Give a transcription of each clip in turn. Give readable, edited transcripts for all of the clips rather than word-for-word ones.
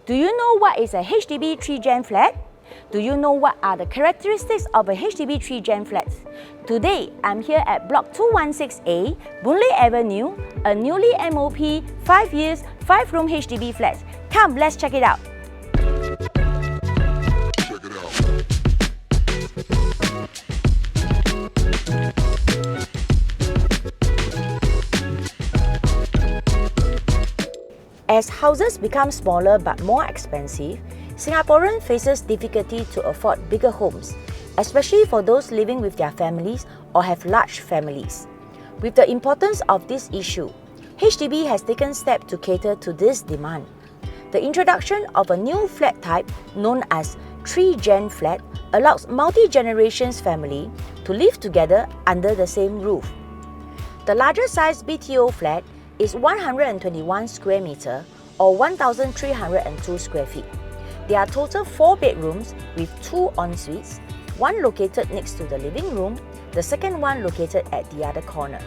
Do you know what is a HDB 3-gen flat? Do you know what are the characteristics of a HDB 3-gen flat? Today, I'm here at Block 216A, Boon Avenue, a newly MOP 5 years, 5-room HDB flat. Come, let's check it out. As houses become smaller but more expensive, Singaporeans faces difficulty to afford bigger homes, especially for those living with their families or have large families. With the importance of this issue, HDB has taken steps to cater to this demand. The introduction of a new flat type known as 3-gen flat allows multi-generations family to live together under the same roof. The larger size BTO flat is 121 square meter or 1,302 square feet. There are total 4 bedrooms with 2 en-suites, one located next to the living room, the second one located at the other corner.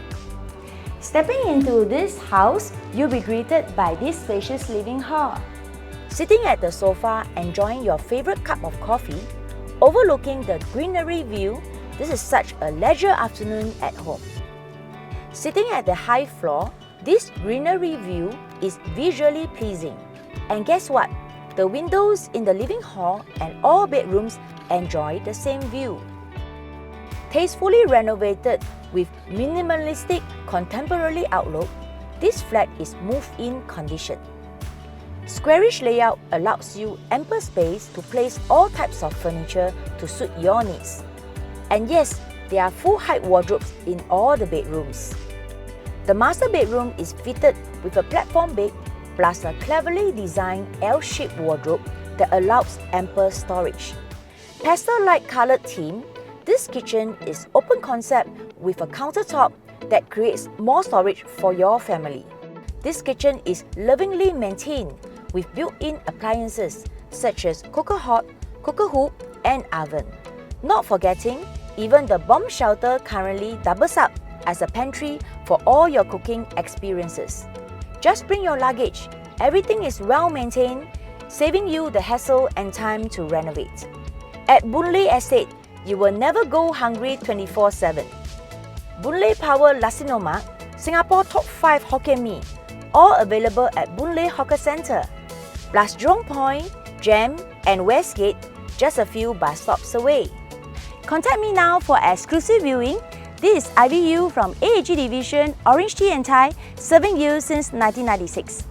Stepping into this house, you'll be greeted by this spacious living hall. Sitting at the sofa enjoying your favorite cup of coffee, overlooking the greenery view, this is such a leisure afternoon at home. Sitting at the high floor, this greenery view is visually pleasing. And guess what? The windows in the living hall and all bedrooms enjoy the same view. Tastefully renovated with minimalistic contemporary outlook, this flat is move-in condition. Squarish layout allows you ample space to place all types of furniture to suit your needs. And yes, there are full-height wardrobes in all the bedrooms. The master bedroom is fitted with a platform bed plus a cleverly designed L-shaped wardrobe that allows ample storage. Pastel-like colored theme, this kitchen is open concept with a countertop that creates more storage for your family. This kitchen is lovingly maintained with built-in appliances such as cooker hob, cooker hood, and oven. Not forgetting, even the bomb shelter currently doubles up as a pantry for all your cooking experiences. Just bring your luggage. Everything is well maintained, saving you the hassle and time to renovate. At Boon Estate, you will never go hungry 24/7. Boon Power Nasi Lemak, Singapore top 5 Hokkien Mee, all available at Boon Hawker Centre. Plus Jurong Point, Gem, and Westgate, just a few bus stops away. Contact me now for exclusive viewing. This is Ivy Yu from AAG Division, OrangeTee and Thai, serving you since 1996.